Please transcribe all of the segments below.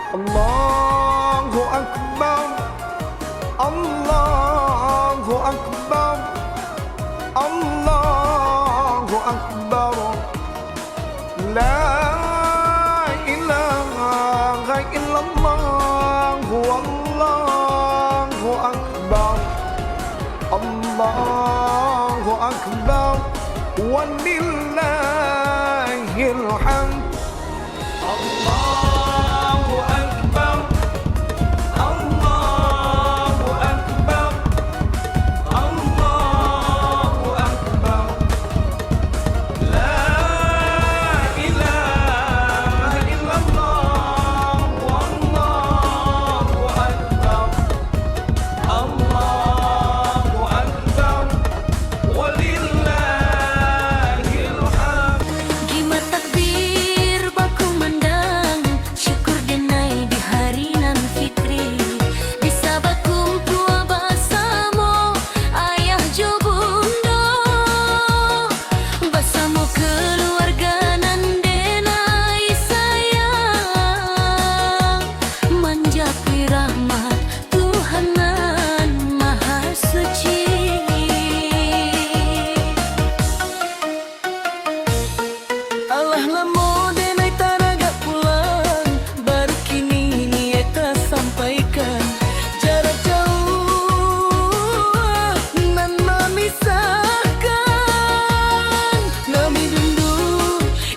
Allahu Akbar, Allahu Akbar, Allahu Akbar. La ilaha illallah, Allahu Akbar, Allahu Akbar, walillahil hamd. Allahu Akbar, Allahu Akbar, Allahu Akbar. La ilaha illallah, Allahu Akbar, Allahu Akbar, walillahil hamd. Gimat takbir baku mandang, syukur denai di hari nan fitri. Bisa bakumpu basamo ayah jo bundo, basamo keluarga nan denai sayang, manjapi rahmat Tuhan nan maha suci. Allah lamo denai taraga pulang, baru kini nieta sampaikan. Jarak jauh nan memisahkan, nami dundu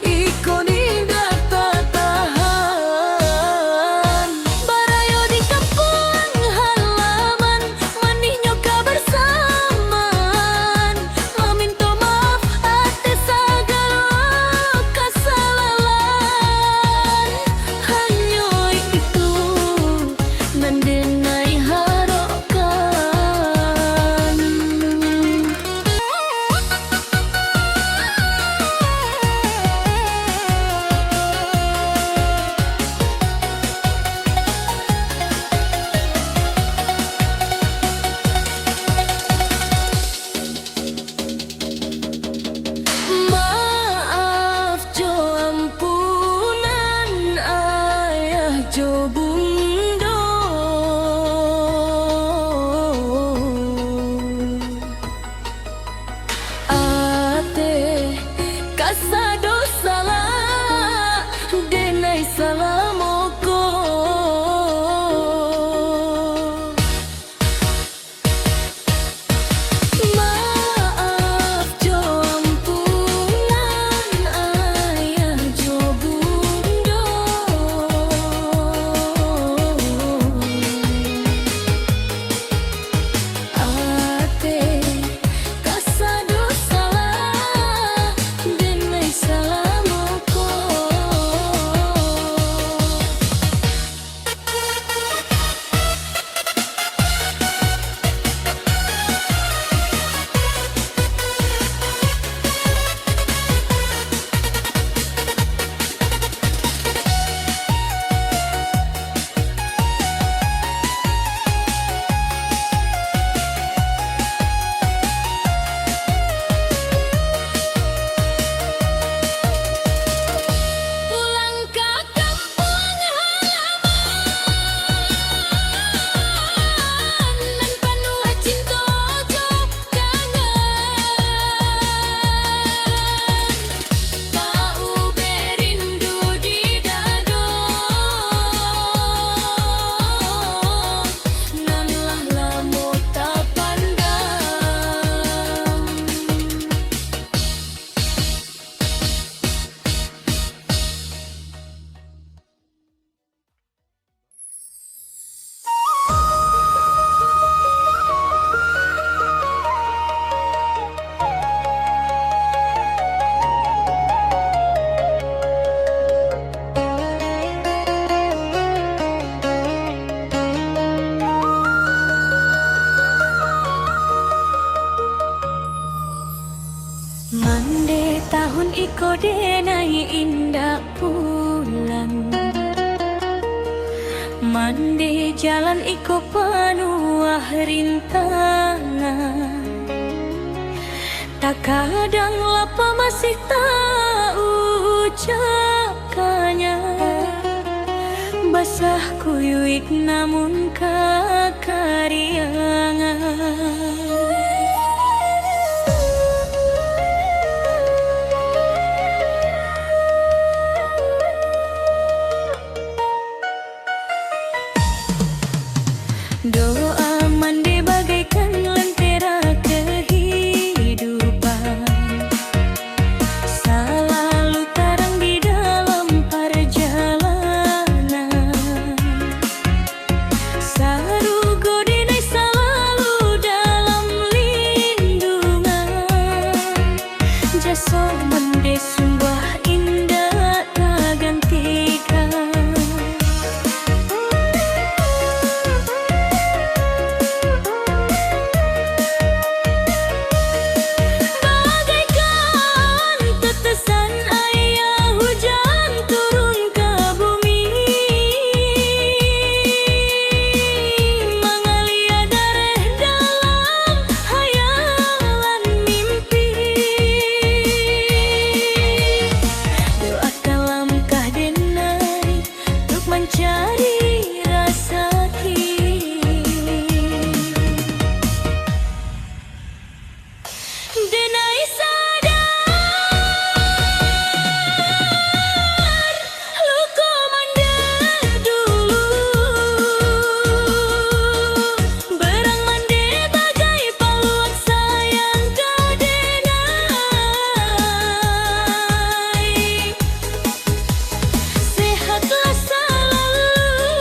iko ninda tak tahan. Barayo di kampung halaman, manihnya kebersamaan. Meminta maaf atas segala kesalahan. Hanya itu nan denai harokan. Maaf jo ampunan ayah jo bundo, ate kasado salah denai salamoko. Maaf jo ampunan ayah jo bundo, ate kasado salah denai salamoko. Pulang ke kampung halaman, nan penuh cinta jo kangen. Bau berindu di dado, nan lah lamo tak pandang. Mande tahun iko denai indah pulang, mande jalan iko penuh rintangan. Tak kadang lapa masih tak ucapkannya, bas Sah kuyuik namun kakariangan. Doa mandi bagaikan lentera kehidupan, selalu terang di dalam perjalanan. Sarugo dinai selalu dalam lindungan. Jasa mende sungguh indah tak gantikan. Mencari rasa denai sadar luko mandek dulu, berang mande bagai paluan sayang kadenai. Sehatlah selalu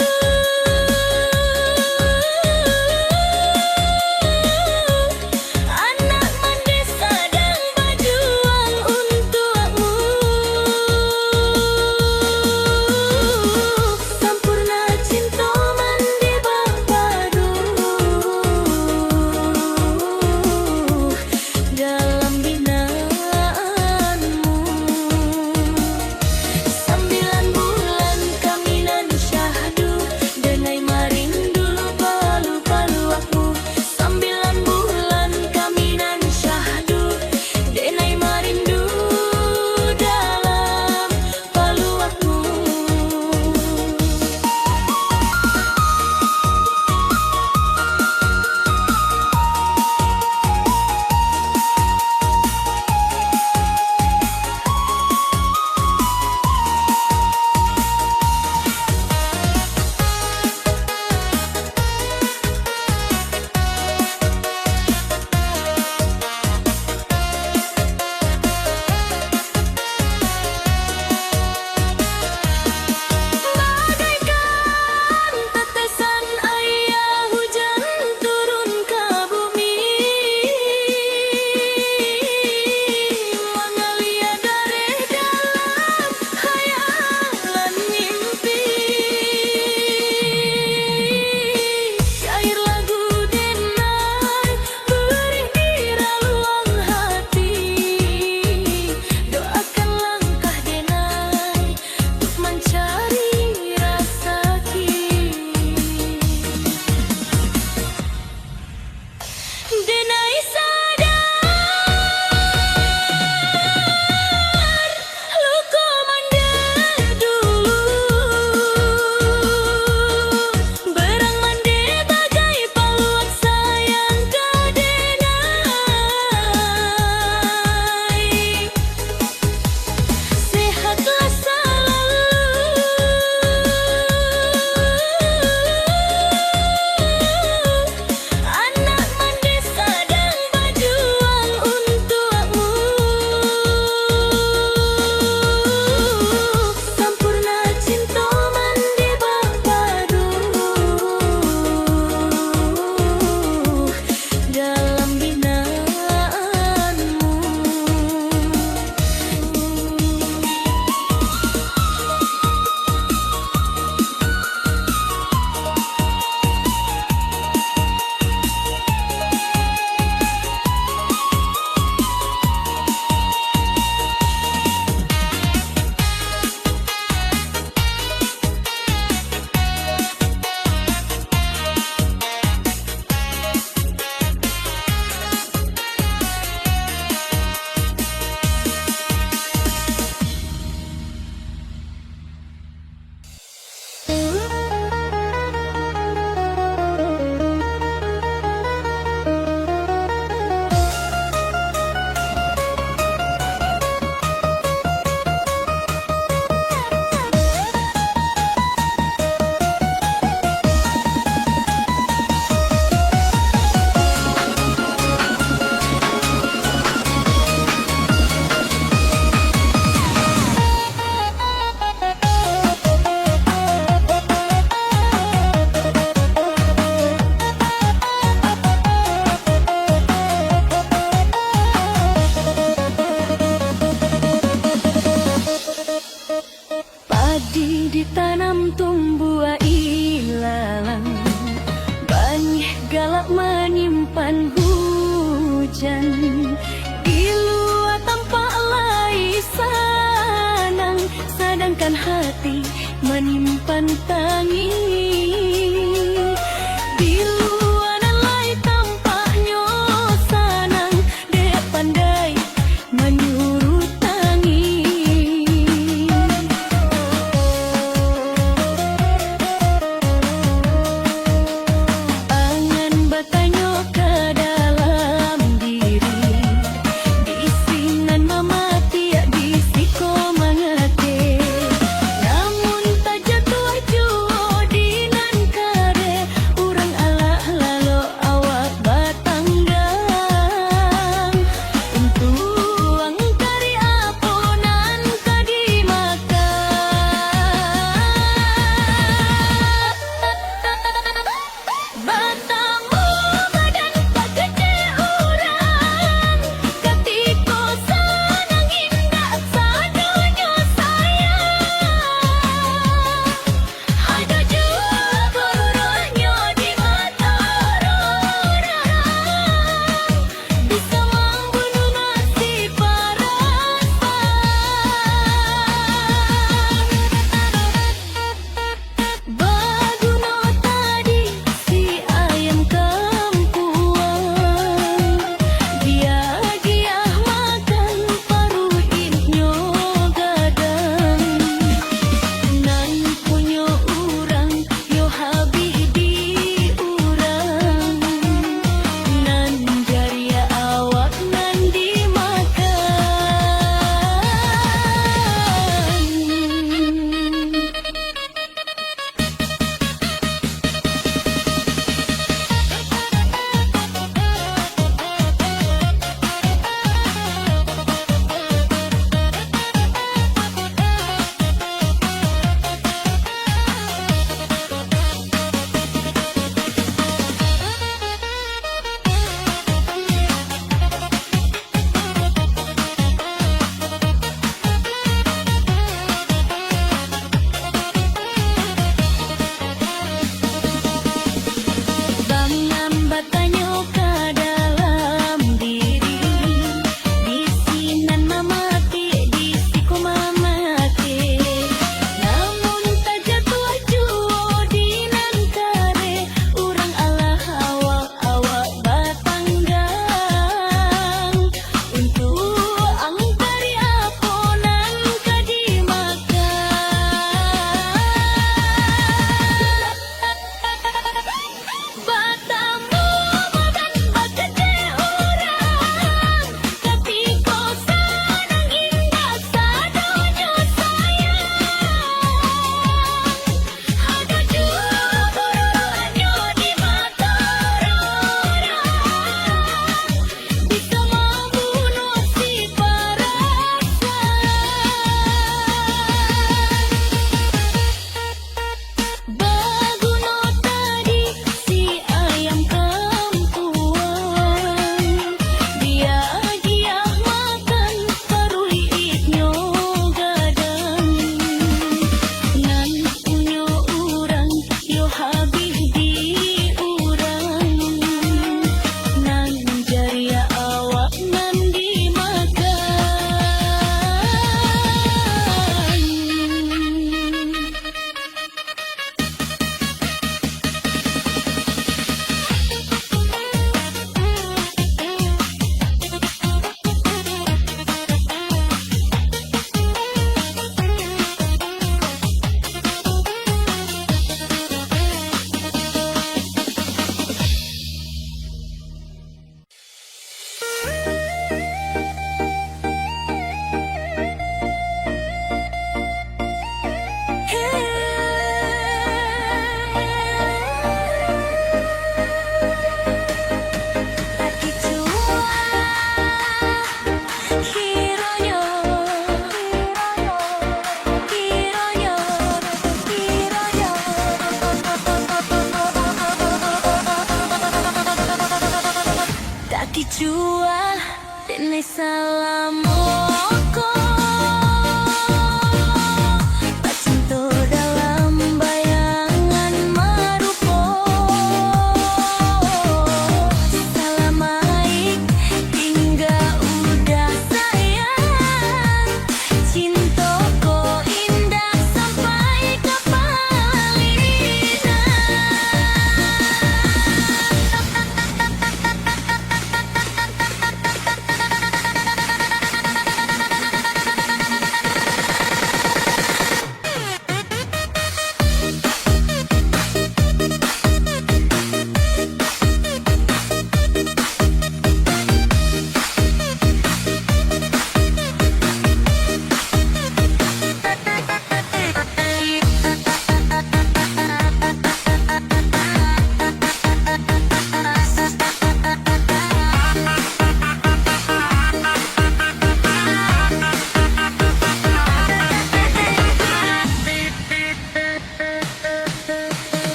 pantangi di luar lai tampaknya sanang dek pandai menyuruh tangi angan bertanya ke dalam diri bisingan memati bisiko mengate namun tak jatuh jua di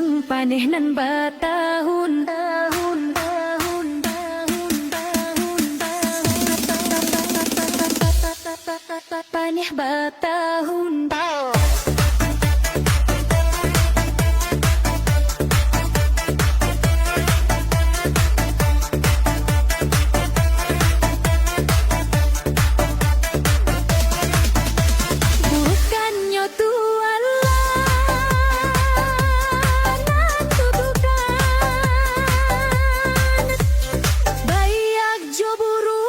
Hilang panehnan batahun tahun tahun tahun tahun paneh batahun bukannya bayak joburu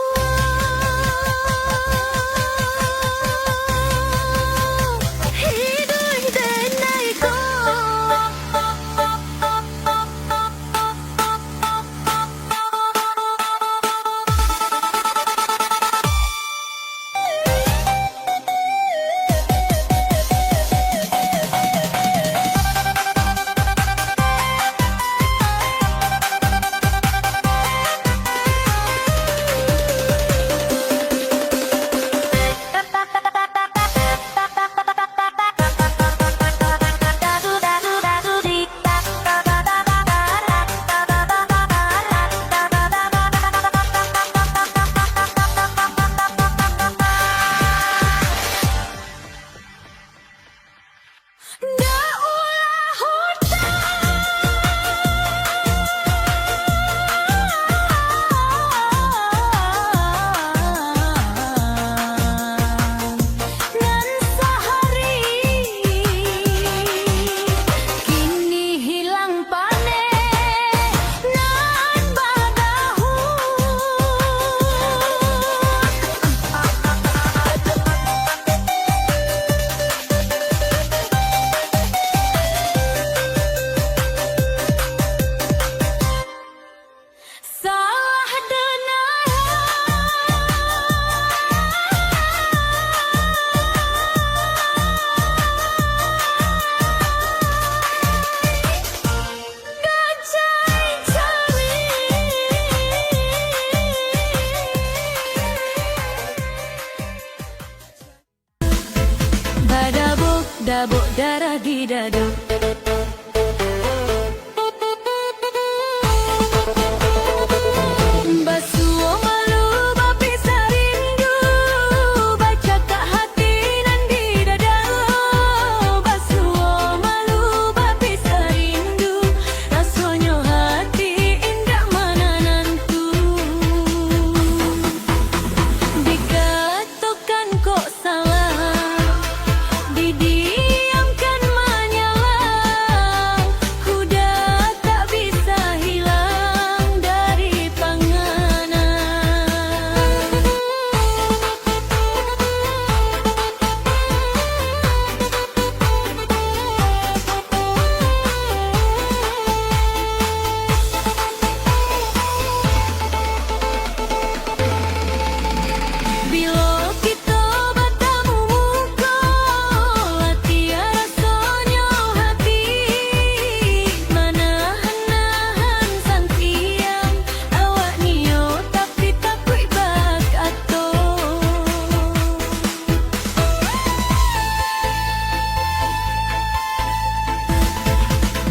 hidup denai ko badabok dabok darah di dado basuo malu bapi sarindu baca kak hati nan di dada basuo malu bapi sarindu rasanya hati indah mana nantu dikatakan kok salah didiamkan menyala kuda tak bisa hilang dari panganan bila kita bertemu muka latihan rasanya hati manahan-nahan sang tiang awak nio tapi takut bak ato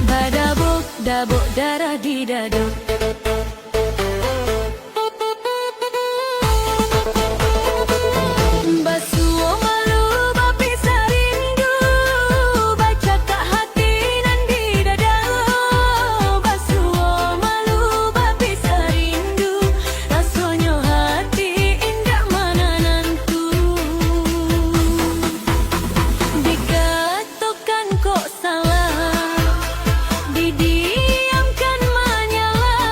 badabok dabok darah di dado basuo malu bapi sarindu baca kak hati nan di dada basuo malu bapi sarindu rasanya hati indah mana nantu dikatakan kok salah didiamkan menyala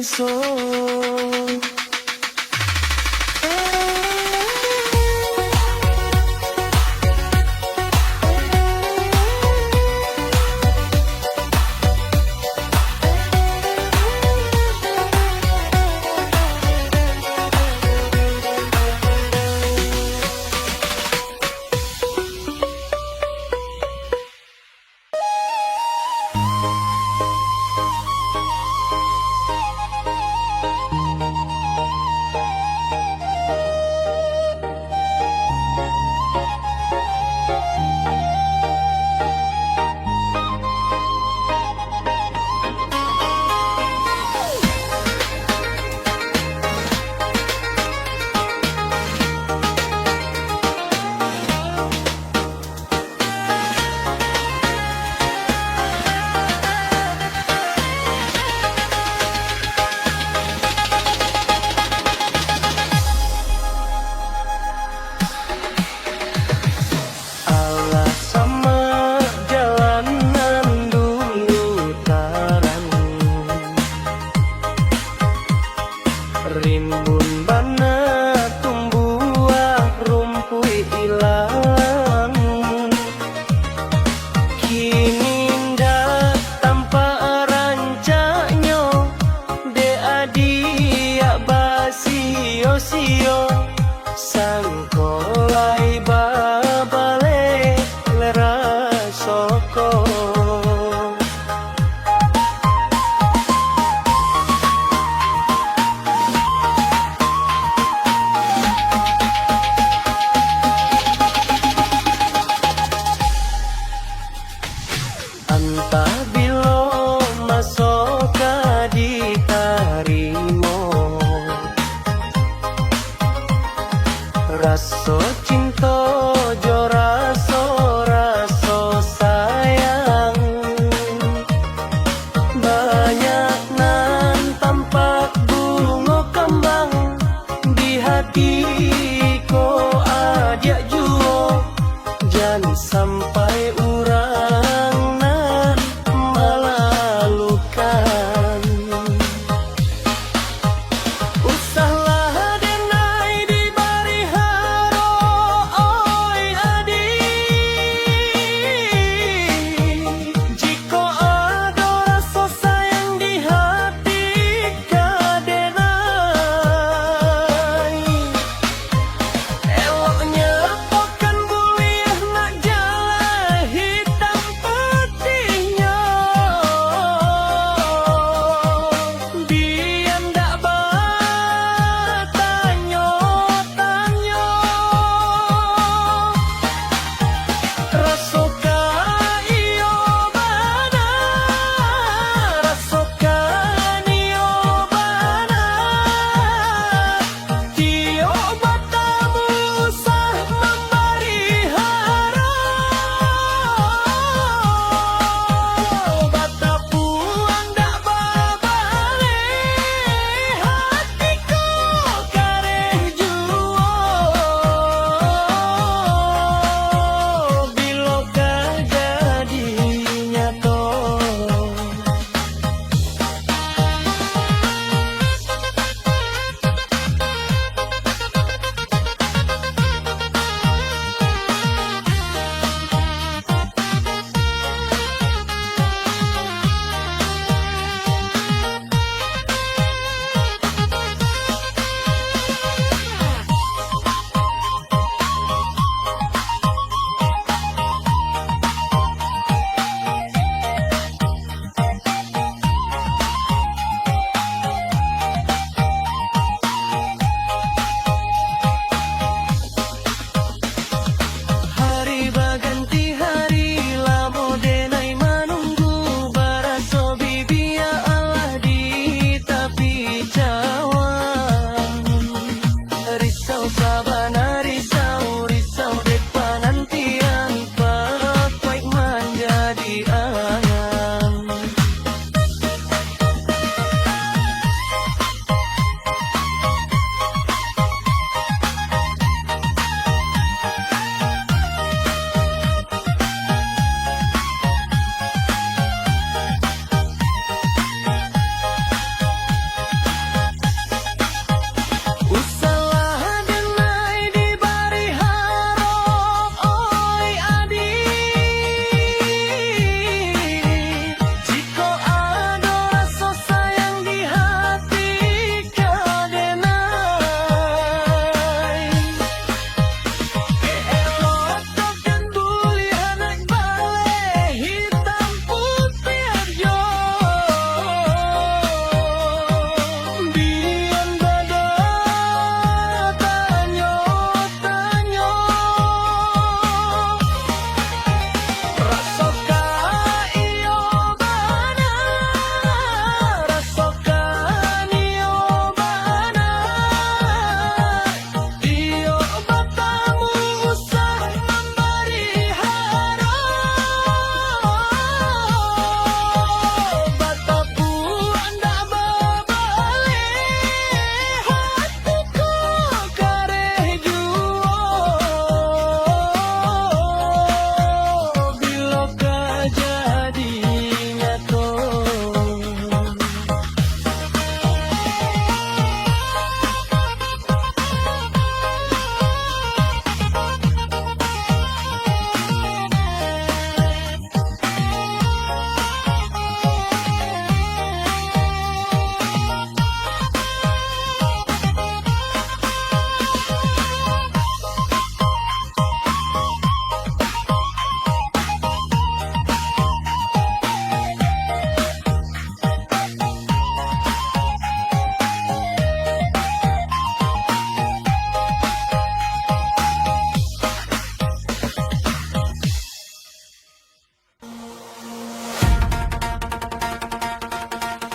besok. Alas sama jalanan dulu taran, rimbun bana tumbuh rumpui ilang. Kini ndak tanpa rancaknya, de adia basio-sio sangkolai babale lera soko. Antah bilo masuk ditarimo, raso cinta jo raso sayang. Banyak nan tampak bunga kembang di hatiku ajak juo, jangan sampai urang nan melalukan. Usahlah denai di bari haro,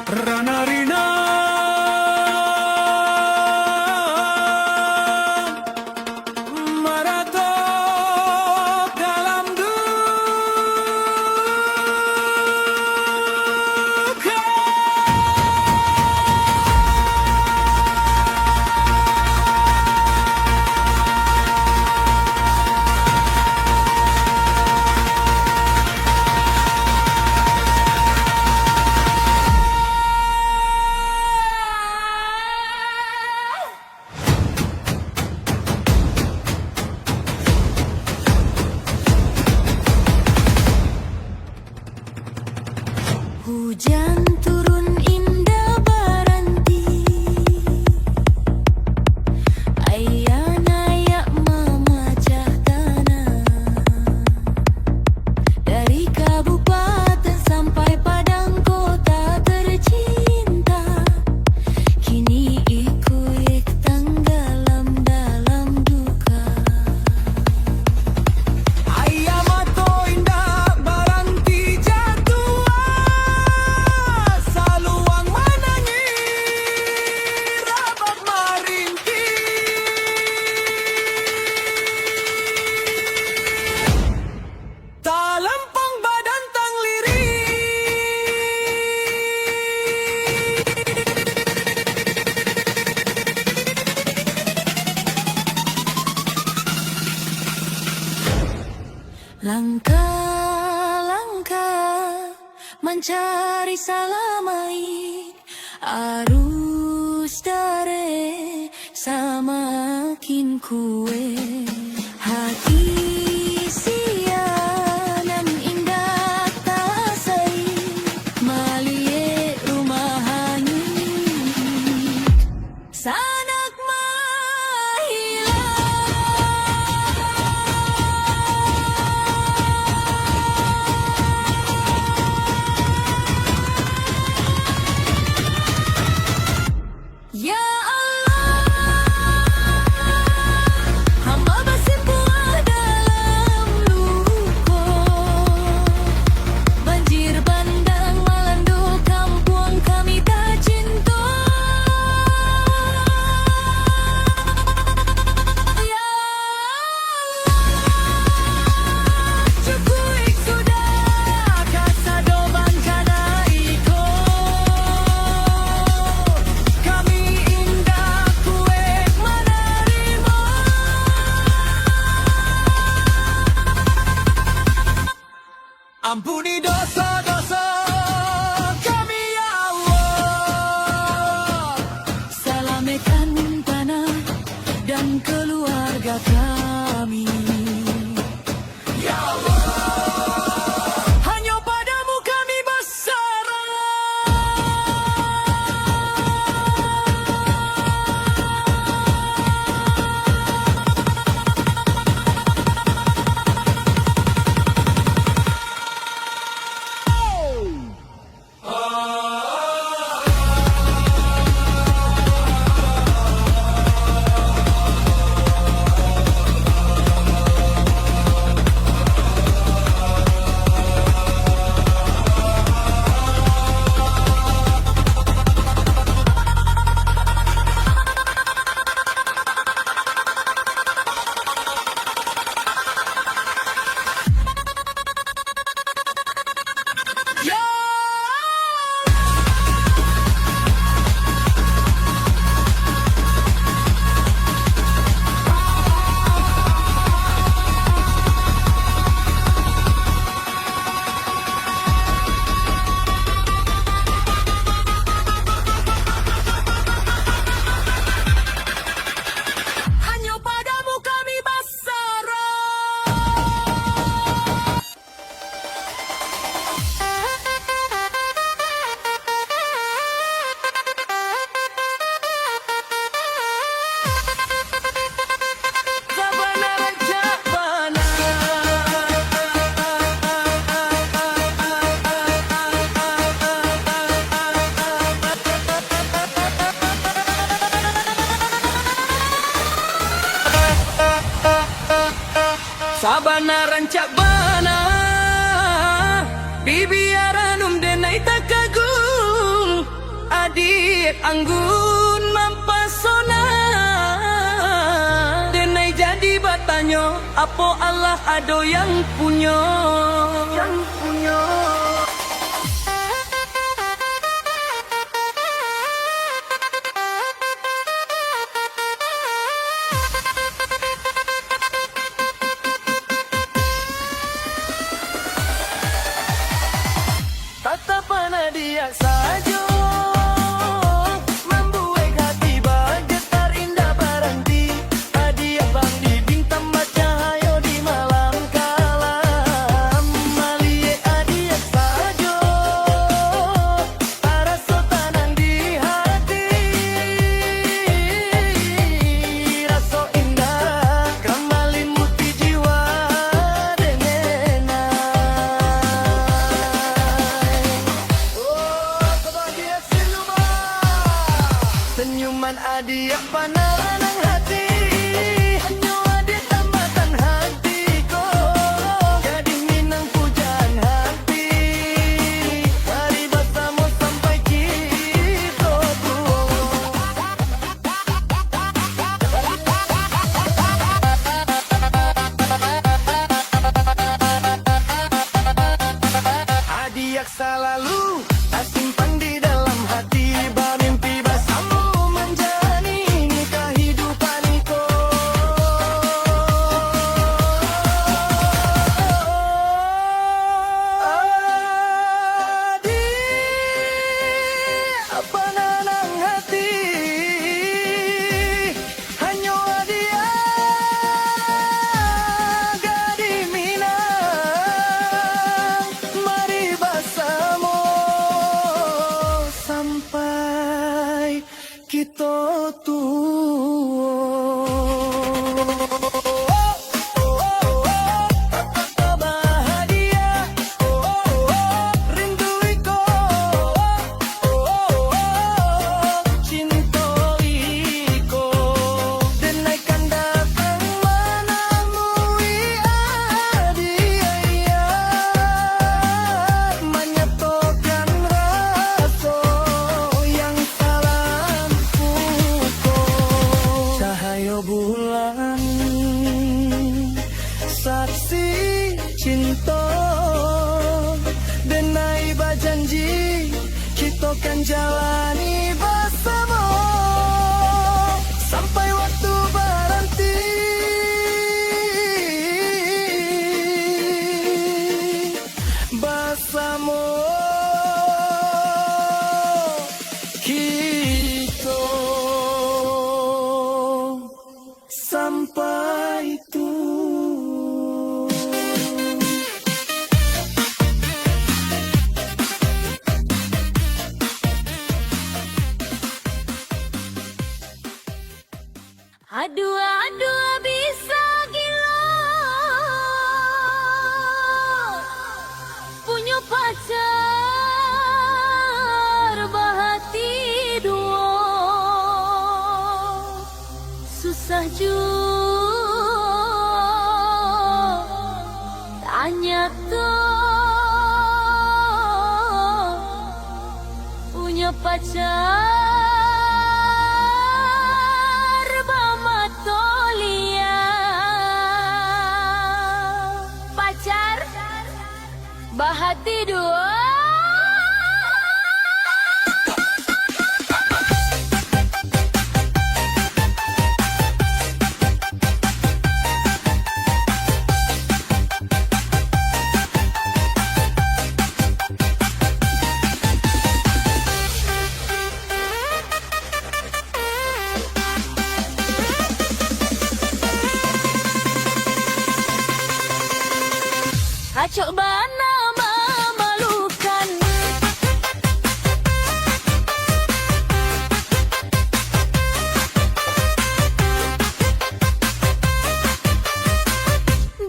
Rana Rina Marato dalam duka. Hujan turun indah baranti, ayak memecah tanah. Dari kabupaten sampai padang kota tercinta, kini ikut tenggelam dalam duka. Ayamato indah baranti jatuh, saluang menangis rapat merintih. Tak lempang badan tang lirik, Langkah-langkah mencari salamai, arus dare samakin kue. Hati sianan indah tasai, malie rumah hanyut, sanak mahilang. Ya Allah, hamba bersimpuh dalam luka. Banjir bandang melanda kampung kami tercinta. Ya Allah, cukup sudah kasadoban kana iko. Kami indah kuek menerima. ampuni dosa-dosa kami ya Allah. Selamatkan tanah dan keluarga kami. Ya Allah, hanya padamu kami bersarah. Ya hanya padamu kami bersarah. Sabana rancak bana, sabana rancak bana, bibiaranum denai takagul. adik anggun mampasona denai jadi batanyo apo Allah ado yang punya Tatapan dia saja membuat hati bergetar indah berhenti. Hadiah bang di bintang cahaya di malam kalam. Malie hadiah saja rasa tenang di hati. Rasa indah kembali muti jiwa denena. Senyuman adik pananang hati, hanya adik tambatan hatiku. Jadi minang pujaan hati, mari bersama sampai kita tua. Adik selalu tak simpan di dalam hati, bermimpi bersama menjalani kehidupan itu. Adik apa nanang hati, hanya dia gadi minang. Mari bersama sampai kita tua. Bahagia, rindu iko, cinta iko, denaikan datang menemui adia, menyatukan rasa yang salam pukul. Cahaya bulan saksi cinta, denai berjanji kita kan jalani bersama sampai waktu berhenti. Bersama kita sampai tua. Aduh bisa gila punya pacar bahati dua, susah juga tanya tuh punya pacar bahati dua. Kacau bana memalukan,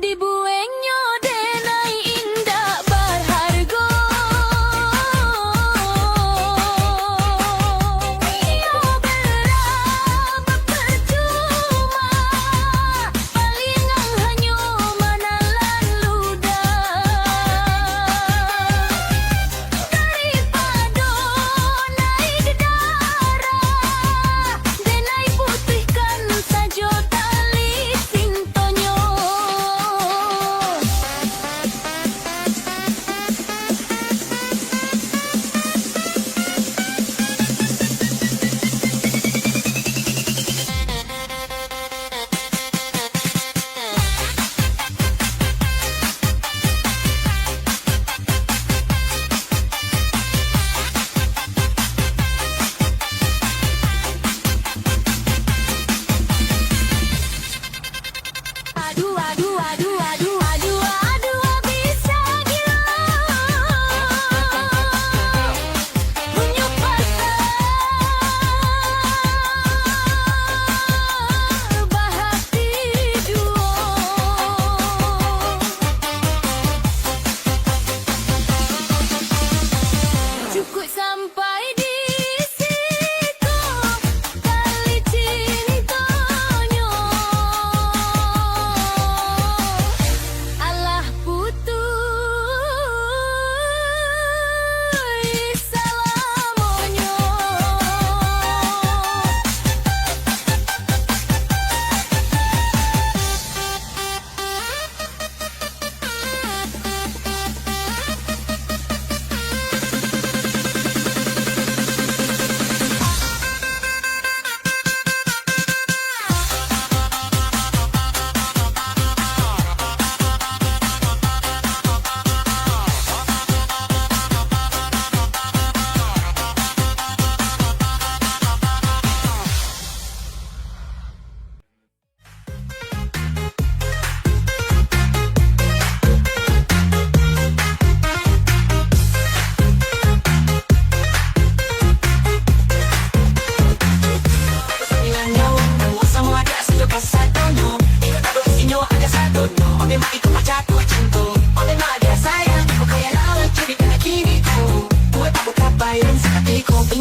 dibuengnya denai indah berharga. Iyo berapa percuma, palingan hanya menelan ludah.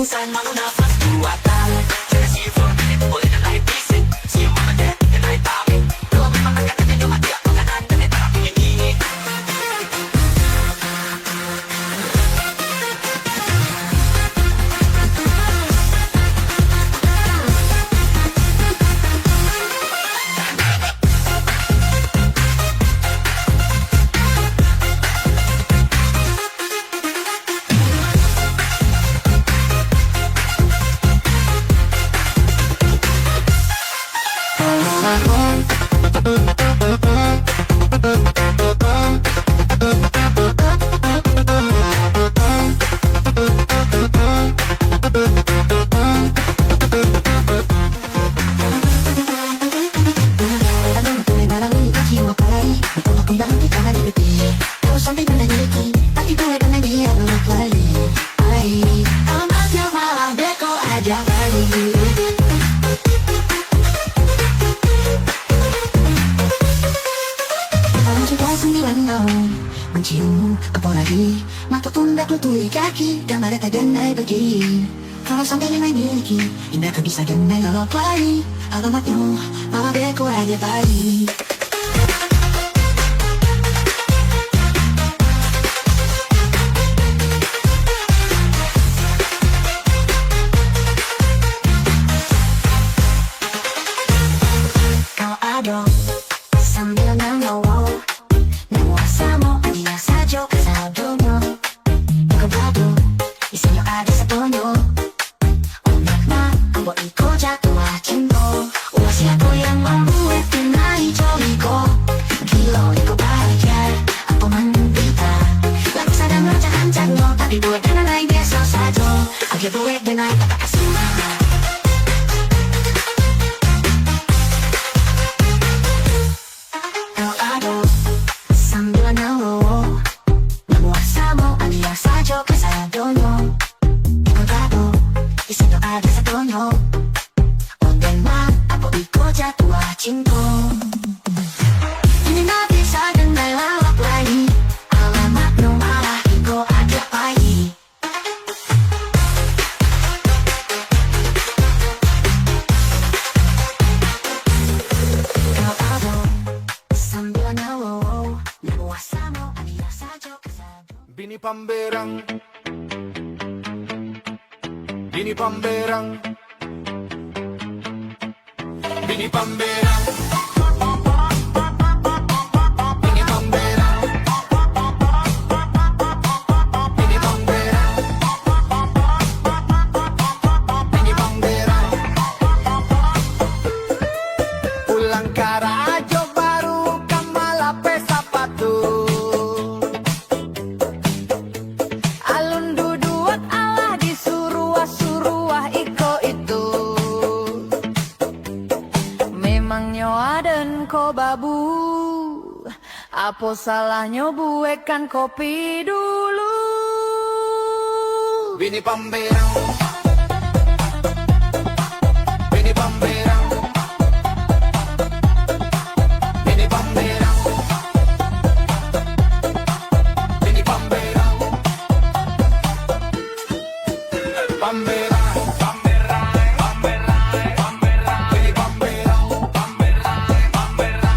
saan mangunafas buatan. Jangan sifon, boleh na lahit bisig. Siya mamade, na lahit tamin. Luwag may mga katatin yung mati ako kanan. Tanay para pingingi. Anong tunay na lang ikiwakay? Ito kung bakit di ka naliliti. Tapos ang bigla naliliti. At ituloy ka na di ako nagwali. Ay, ang agyaw maabe ko adya kali. Ang sipas ang diwangaw. Mencium apalagi matutunda tutuloy kaki. Dan mereka dan ay bagi. Kalau sampai yang miliki, indah kan bisa dan ay lalapay. Alamat nyo, maabe ko adya kali. Kau ado sambil nangawaw. Namuasa mo ang iyang sadyo kasado mo. Pagkabado, isinyo ada sa tono. Umiyak na ang boi ko jatuh cinta. Uwas ko yang membuat tinai joli ko. Gila ko bahagia, apa menderita. Lalu sadar ngacak-ngacak no, tapi buat dan lain biasa saja. Akhir buat dan naik tak kasih mana. Kau ada sambil nangaw. Namuasa mo ang iyang sadyo kasado mo. Pagkabado, isinyo ada sa tono. Ondan ma, apo iko jatuh cinta. Ini natin sa ganay lawak lagi. Alamat no malah iko ada pagi. Kau ada sambil nangaw. Namuasa mo ang iyang sadyo kasado. Bini Pamberang, Bini Pamberang, Bini Pamberang, Bini Pamberang, Bini Pamberang, Bini Pamberang. Pulang ke Rajo Baru Kamalape Sapatu. Alun duduat Allah disuruah-suruah iko itu. Memangnya aden ko babu. Apa salahnya buekan kopi dulu. Bini Pamberang, Bini Pamberang, Bini Pamberang, Bini Pamberang, Pamberang, Pamberang, Pamberang, Pamberang, Bini Pamberang, Pamberang, Pamberang,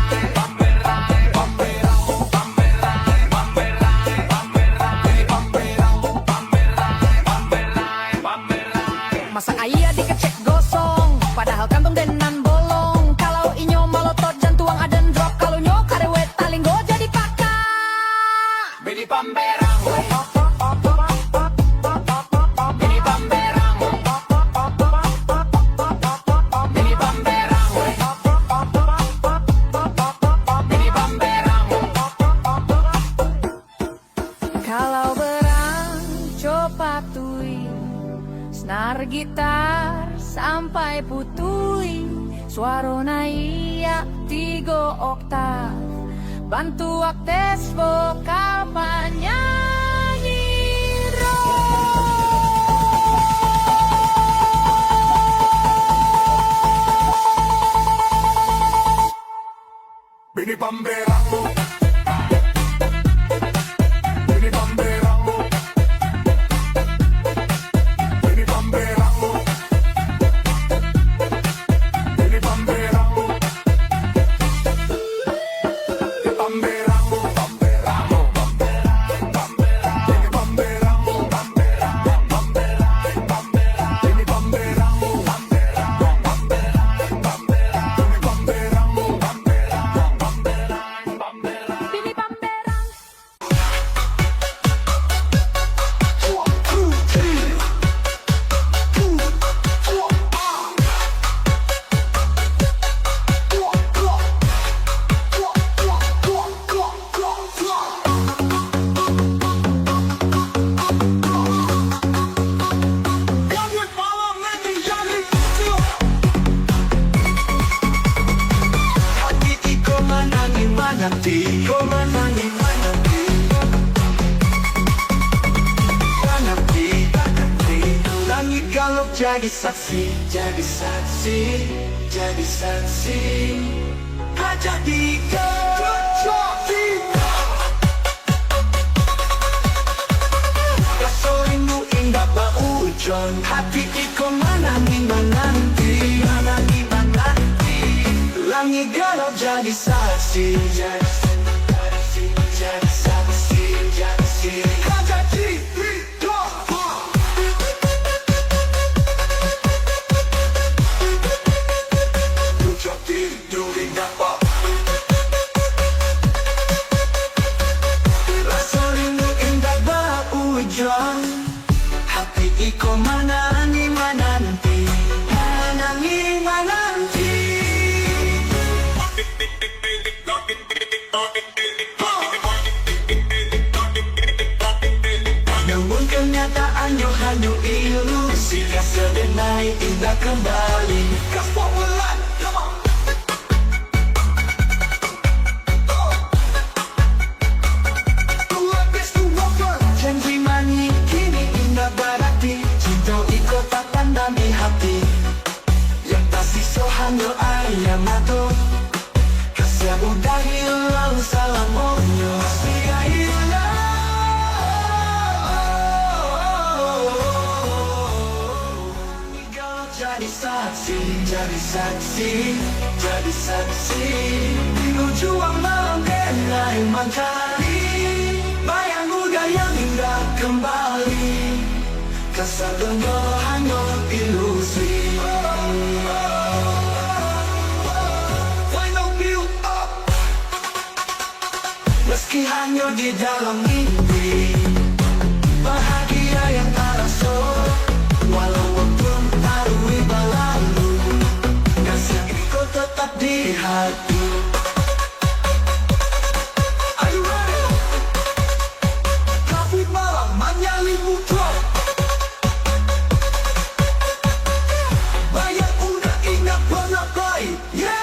Pamberang, Pamberang, Pamberang, Pamberang, Pamberang, Bini Pamberang, Pamberang, Pamberang, Pamberang. Masa ayah dikecek gosong, padahal kantong denan bolong. Kalau inyo malotot jantuang aden drop, kalau nyo karewet taling go jadi paka. Bini Pamberang, Bini Pamberang, Bini Pamberang, Bini Pamberang. Kalau berang coba tui, senar gitar sampai putui. Suarona iya 3 oktav, bantu aktes vokal penyanyi Bini Pamberang, Bini Pamberang, Bini Pamberang. jadi saksi, jadi saksi, jadi saksi. Kaca tiga, gasolinu indah bau ujon. Hati iko manangi mananti, manangi mananti. Langit galau jadi saksi, jadi saksi, jadi saksi, jadi saksi. Kaca tiga. Hati iko manangi mananti, manangi mananti. Namun kenyataannya hanya ilusi, kesedenai indah kembali. Kaspowelan, come on. Hanya ayam atau kasih udah hilang salamonyo Sia hilang jadi saksi, jadi saksi, jadi saksi. Minggu juang malam kenai mencari bayang muda yang indah kembali. Kesedenyo hanya ilusi. Meski hanya di dalam mimpi, bahagia yang terasa walaupun tarui berlalu. Kasih iko tetap di hati. Are you ready? Kabut malam menyelimuti. Bayang udah ingat pernah baik, yeah.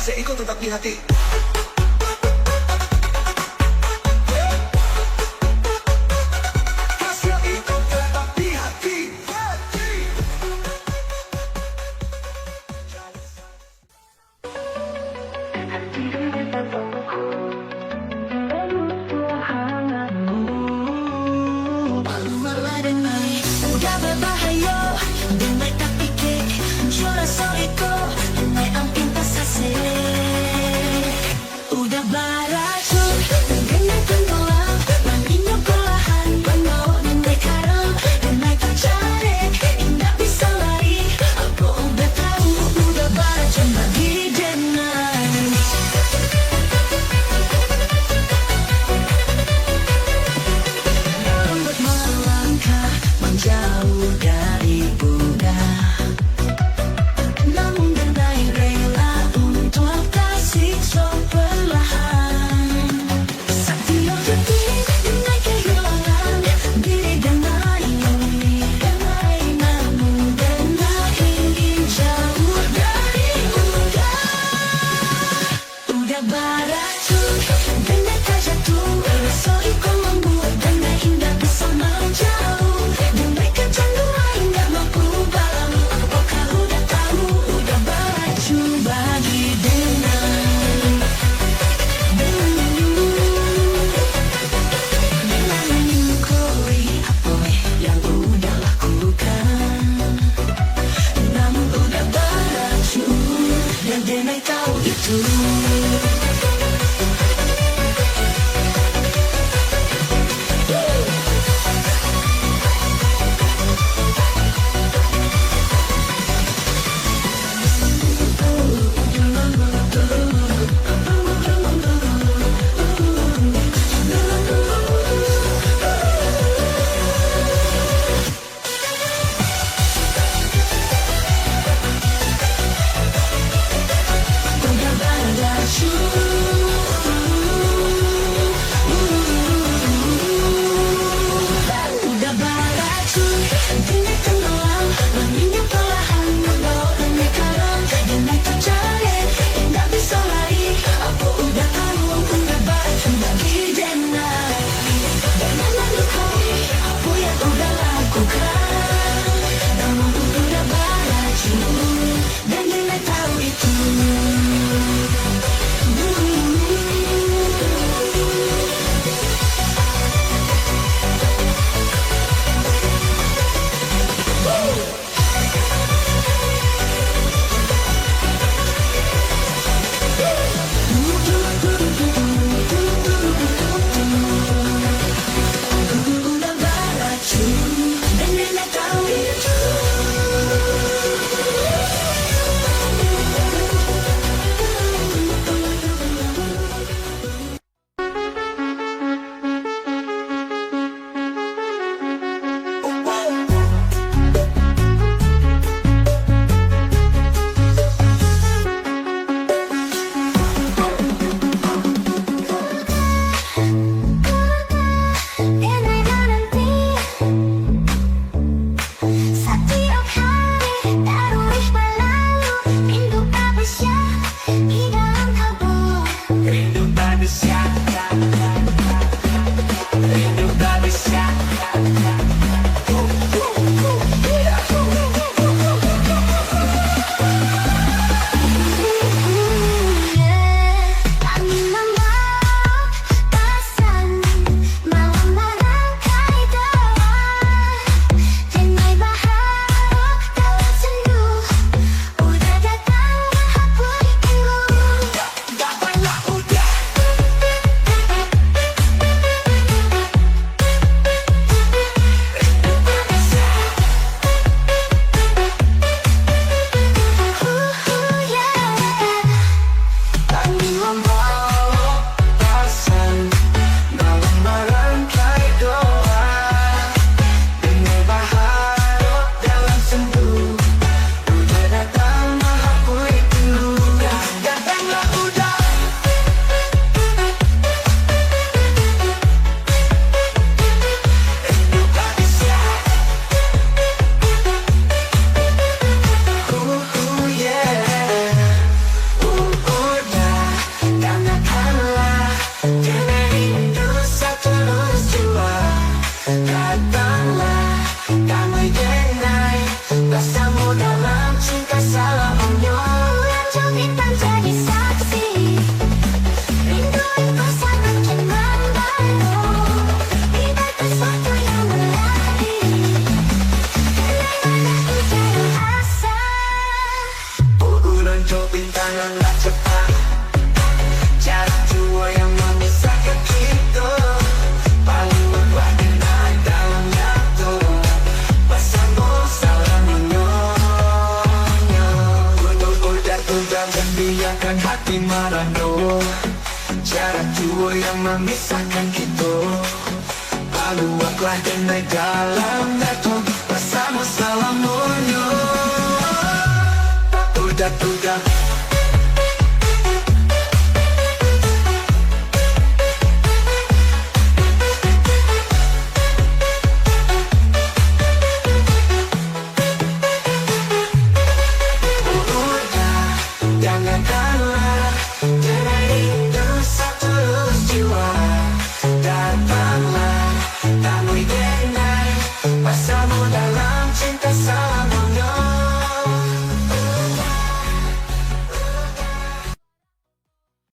Kasih ikut tetap di hati. Kasih ikut tetap di hati. Udah berbahaya dan baik tak pikir juara soiko naik ampin tasase. Udah baracun dengan tenggelam manginyo kolahan penuh dan dekarang dan naik tercari indah bisa lari. Aku udah tahu udah baracun bagi denai. Lambat melangkah menjauh dari Bunda, namun denai rela untuk kasih perlahan. Satyo detik denai kehilangan diri denai, denai namun denai ingin jauh dari Bunda. Udah baracun denai terjatuh, soiko membuat denai indah bisa menjauh. Denai kecanduan nggak mampu balam. Oh kau udah tahu udah baracun bagi denai. Denai menyukuri apa yang udah lakukan, namun udah baracun dan denai tahu itu. Udah baracun Datanglah damai denai bersama dalam cinta selamanya. Raja bintang jadi saksi, rindu bersama makin membaru. Ibarat sesuatu yang melati, mana ujar asa. Uran jauh bintanganlah cepat, jarak jua yang memisahkan kita. Paling membuat denai dalam nyata bersama selamanya. Betul-betul jatuh dan biarkan hati merana. Jarak jua yang memisahkan kita. Paluaklah denai dalam